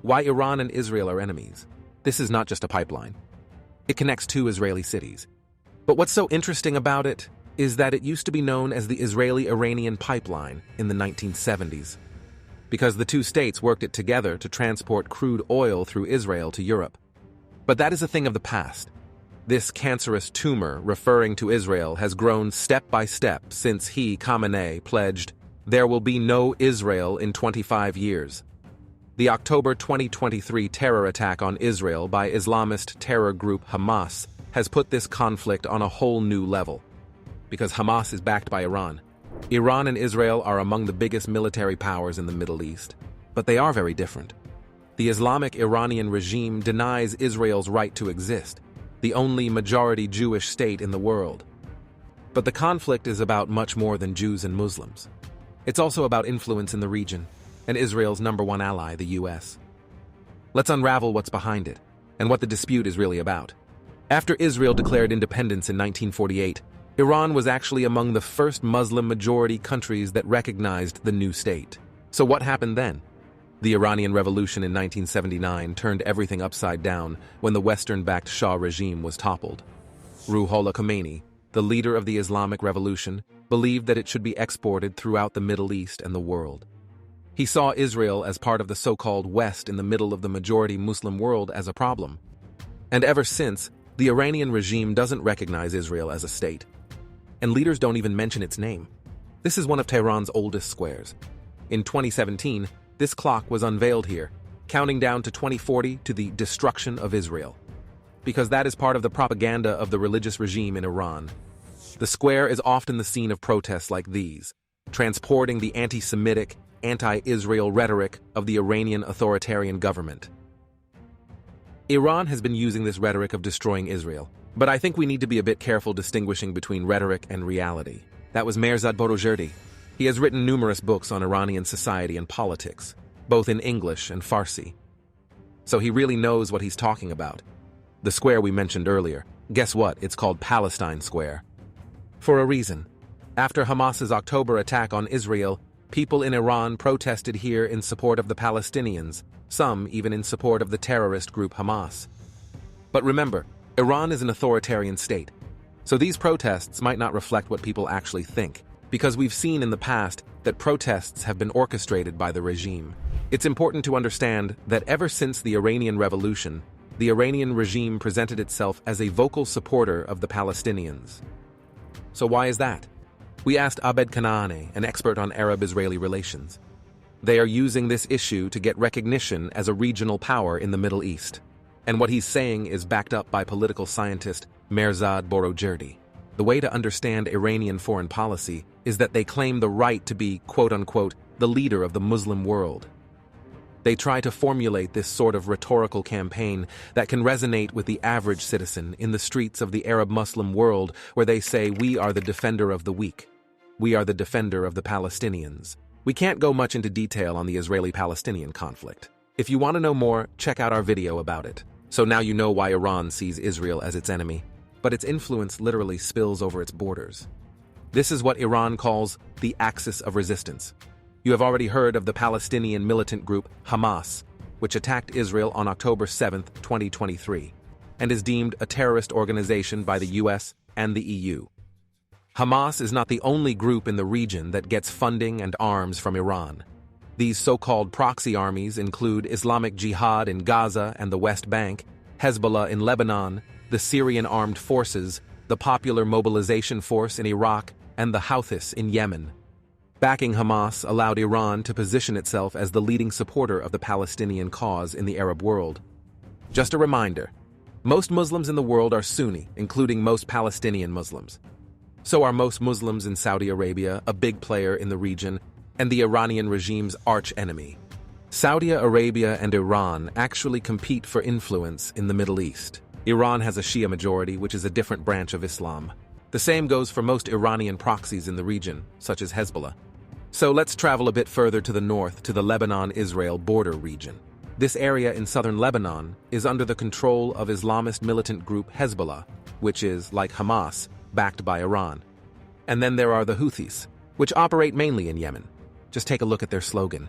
Why Iran and Israel are enemies. This is not just a pipeline. It connects two Israeli cities. But what's so interesting about it is that it used to be known as the Israeli-Iranian pipeline in the 1970s, because the two states worked it together to transport crude oil through Israel to Europe. But that is a thing of the past. This cancerous tumor referring to Israel has grown step by step since he, Khamenei, pledged, "There will be no Israel in 25 years." The October 2023 terror attack on Israel by Islamist terror group Hamas has put this conflict on a whole new level. Because Hamas is backed by Iran. Iran and Israel are among the biggest military powers in the Middle East, but they are very different. The Islamic Iranian regime denies Israel's right to exist, the only majority Jewish state in the world. But the conflict is about much more than Jews and Muslims. It's also about influence in the region, and Israel's #1 ally, the US. Let's unravel what's behind it, and what the dispute is really about. After Israel declared independence in 1948, Iran was actually among the first Muslim-majority countries that recognized the new state. So what happened then? The Iranian Revolution in 1979 turned everything upside down when the Western-backed Shah regime was toppled. Ruhollah Khomeini, the leader of the Islamic Revolution, believed that it should be exported throughout the Middle East and the world. He saw Israel as part of the so-called West in the middle of the majority Muslim world as a problem. And ever since, the Iranian regime doesn't recognize Israel as a state. And leaders don't even mention its name. This is one of Tehran's oldest squares. In 2017, this clock was unveiled here, counting down to 2040 to the destruction of Israel. Because that is part of the propaganda of the religious regime in Iran. The square is often the scene of protests like these, transporting the anti-Semitic, anti-Israel rhetoric of the Iranian authoritarian government. Iran has been using this rhetoric of destroying Israel, but I think we need to be a bit careful distinguishing between rhetoric and reality. That was Mehrzad Borojerdi. He has written numerous books on Iranian society and politics, both in English and Farsi. So he really knows what he's talking about. The square we mentioned earlier, guess what? It's called Palestine Square. For a reason. After Hamas's October attack on Israel, people in Iran protested here in support of the Palestinians, some even in support of the terrorist group Hamas. But remember, Iran is an authoritarian state, so these protests might not reflect what people actually think, because we've seen in the past that protests have been orchestrated by the regime. It's important to understand that ever since the Iranian Revolution, the Iranian regime presented itself as a vocal supporter of the Palestinians. So why is that? We asked Abed Kanaane, an expert on Arab-Israeli relations. They are using this issue to get recognition as a regional power in the Middle East. And what he's saying is backed up by political scientist Mehrzad Borojerdi. The way to understand Iranian foreign policy is that they claim the right to be, quote-unquote, the leader of the Muslim world. They try to formulate this sort of rhetorical campaign that can resonate with the average citizen in the streets of the Arab Muslim world, where they say, "We are the defender of the weak. We are the defender of the Palestinians." We can't go much into detail on the Israeli-Palestinian conflict. If you want to know more, check out our video about it. So now you know why Iran sees Israel as its enemy, but its influence literally spills over its borders. This is what Iran calls the axis of resistance. You have already heard of the Palestinian militant group Hamas, which attacked Israel on October 7, 2023, and is deemed a terrorist organization by the US and the EU. Hamas is not the only group in the region that gets funding and arms from Iran. These so-called proxy armies include Islamic Jihad in Gaza and the West Bank, Hezbollah in Lebanon, the Syrian Armed Forces, the Popular Mobilization Force in Iraq, and the Houthis in Yemen. Backing Hamas allowed Iran to position itself as the leading supporter of the Palestinian cause in the Arab world. Just a reminder, most Muslims in the world are Sunni, including most Palestinian Muslims. So are most Muslims in Saudi Arabia, a big player in the region, and the Iranian regime's arch-enemy. Saudi Arabia and Iran actually compete for influence in the Middle East. Iran has a Shia majority, which is a different branch of Islam. The same goes for most Iranian proxies in the region, such as Hezbollah. So let's travel a bit further to the north to the Lebanon-Israel border region. This area in southern Lebanon is under the control of Islamist militant group Hezbollah, which is, like Hamas, backed by Iran. And then there are the Houthis, which operate mainly in Yemen. Just take a look at their slogan.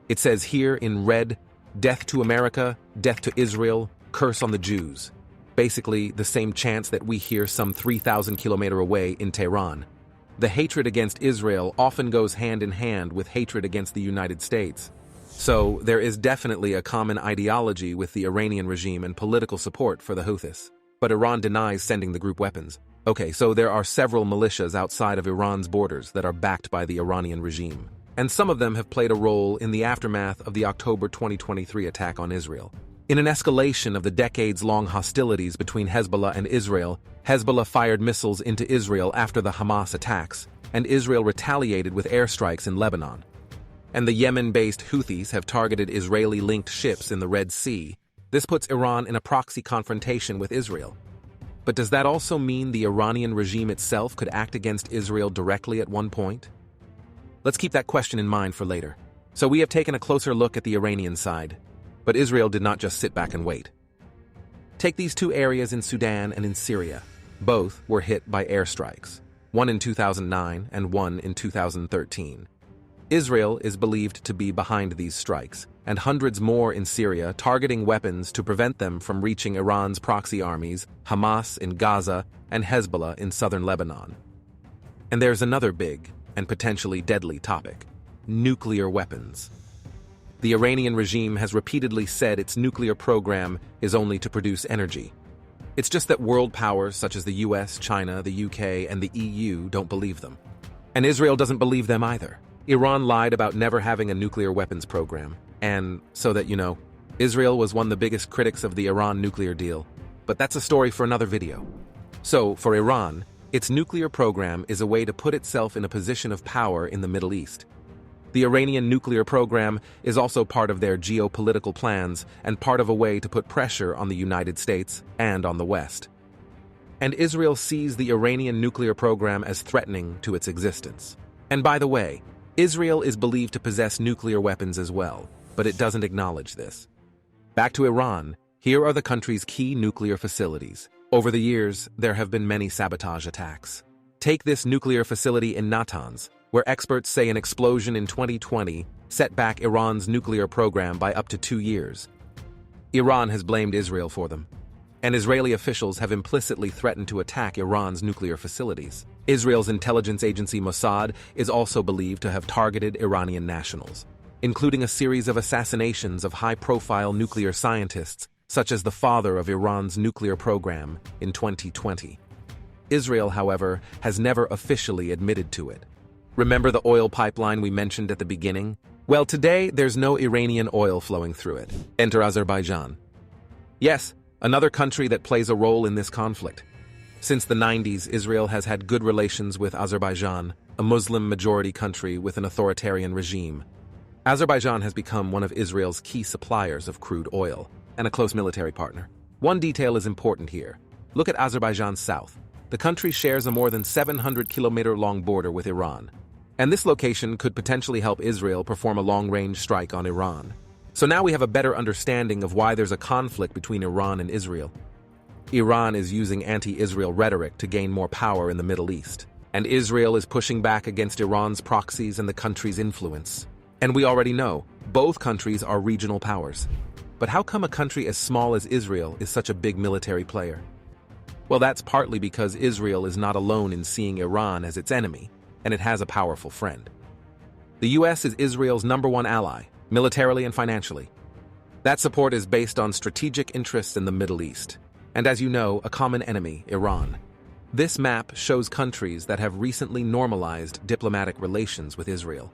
It says here in red, Death to America, death to Israel, curse on the Jews. Basically, the same chants that we hear some 3,000 kilometers away in Tehran. The hatred against Israel often goes hand in hand with hatred against the United States. So, there is definitely a common ideology with the Iranian regime and political support for the Houthis. But Iran denies sending the group weapons. Okay, so there are several militias outside of Iran's borders that are backed by the Iranian regime. And some of them have played a role in the aftermath of the October 2023 attack on Israel. In an escalation of the decades-long hostilities between Hezbollah and Israel, Hezbollah fired missiles into Israel after the Hamas attacks, and Israel retaliated with airstrikes in Lebanon. And the Yemen-based Houthis have targeted Israeli-linked ships in the Red Sea. This puts Iran in a proxy confrontation with Israel. But does that also mean the Iranian regime itself could act against Israel directly at one point? Let's keep that question in mind for later. So we have taken a closer look at the Iranian side. But Israel did not just sit back and wait. Take these two areas in Sudan and in Syria. Both were hit by airstrikes, one in 2009 and one in 2013. Israel is believed to be behind these strikes, and hundreds more in Syria targeting weapons to prevent them from reaching Iran's proxy armies, Hamas in Gaza and Hezbollah in southern Lebanon. And there's another big and potentially deadly topic: nuclear weapons. The Iranian regime has repeatedly said its nuclear program is only to produce energy. It's just that world powers such as the US, China, the UK, and the EU don't believe them. And Israel doesn't believe them either. Iran lied about never having a nuclear weapons program. And, so that you know, Israel was one of the biggest critics of the Iran nuclear deal. But that's a story for another video. So, for Iran, its nuclear program is a way to put itself in a position of power in the Middle East. The Iranian nuclear program is also part of their geopolitical plans and part of a way to put pressure on the United States and on the West. And Israel sees the Iranian nuclear program as threatening to its existence. And by the way, Israel is believed to possess nuclear weapons as well, but it doesn't acknowledge this. Back to Iran, here are the country's key nuclear facilities. Over the years, there have been many sabotage attacks. Take this nuclear facility in Natanz, where experts say an explosion in 2020 set back Iran's nuclear program by up to 2 years. Iran has blamed Israel for them, and Israeli officials have implicitly threatened to attack Iran's nuclear facilities. Israel's intelligence agency Mossad is also believed to have targeted Iranian nationals, including a series of assassinations of high-profile nuclear scientists, such as the father of Iran's nuclear program in 2020. Israel, however, has never officially admitted to it. Remember the oil pipeline we mentioned at the beginning? Well, today there's no Iranian oil flowing through it. Enter Azerbaijan. Yes, another country that plays a role in this conflict. Since the 90s, Israel has had good relations with Azerbaijan, a Muslim-majority country with an authoritarian regime. Azerbaijan has become one of Israel's key suppliers of crude oil, and a close military partner. One detail is important here. Look at Azerbaijan's south. The country shares a more than 700-kilometer-long border with Iran. And this location could potentially help Israel perform a long-range strike on Iran. So now we have a better understanding of why there's a conflict between Iran and Israel. Iran is using anti-Israel rhetoric to gain more power in the Middle East. And Israel is pushing back against Iran's proxies and the country's influence. And we already know, both countries are regional powers. But how come a country as small as Israel is such a big military player? Well, that's partly because Israel is not alone in seeing Iran as its enemy, and it has a powerful friend. The US is Israel's #1 ally, militarily and financially. That support is based on strategic interests in the Middle East, and as you know, a common enemy, Iran. This map shows countries that have recently normalized diplomatic relations with Israel.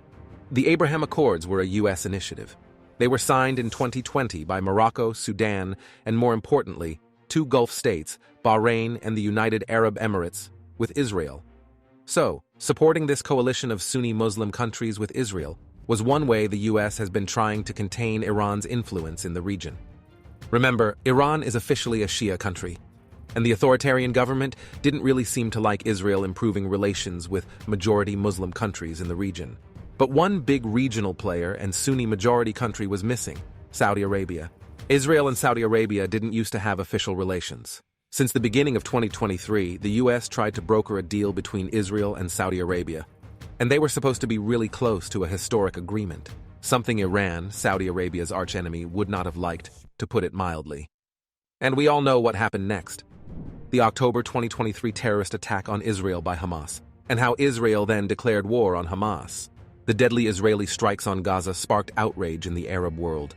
The Abraham Accords were a US initiative. They were signed in 2020 by Morocco, Sudan, and more importantly, 2 Gulf states, Bahrain and the United Arab Emirates, with Israel. So, supporting this coalition of Sunni Muslim countries with Israel was one way the US has been trying to contain Iran's influence in the region. Remember, Iran is officially a Shia country, and the authoritarian government didn't really seem to like Israel improving relations with majority Muslim countries in the region. But one big regional player and Sunni-majority country was missing: Saudi Arabia. Israel and Saudi Arabia didn't used to have official relations. Since the beginning of 2023, the US tried to broker a deal between Israel and Saudi Arabia, and they were supposed to be really close to a historic agreement. something Iran, Saudi Arabia's archenemy, would not have liked, to put it mildly. And we all know what happened next. The October 2023 terrorist attack on Israel by Hamas, and how Israel then declared war on Hamas. The deadly Israeli strikes on Gaza sparked outrage in the Arab world,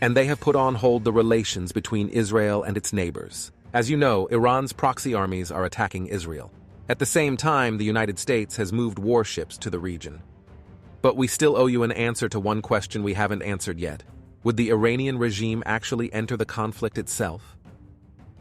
and they have put on hold the relations between Israel and its neighbors. As you know, Iran's proxy armies are attacking Israel. At the same time, the United States has moved warships to the region. But we still owe you an answer to one question we haven't answered yet. Would the Iranian regime actually enter the conflict itself?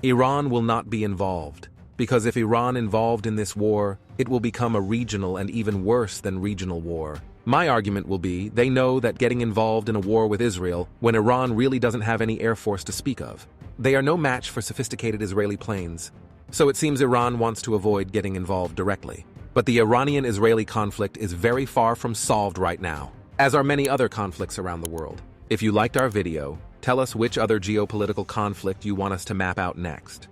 Iran will not be involved, because if Iran involved in this war, it will become a regional and even worse than regional war. My argument will be, they know that getting involved in a war with Israel, when Iran really doesn't have any air force to speak of. They are no match for sophisticated Israeli planes. So it seems Iran wants to avoid getting involved directly. But the Iranian-Israeli conflict is very far from solved right now, as are many other conflicts around the world. If you liked our video, tell us which other geopolitical conflict you want us to map out next.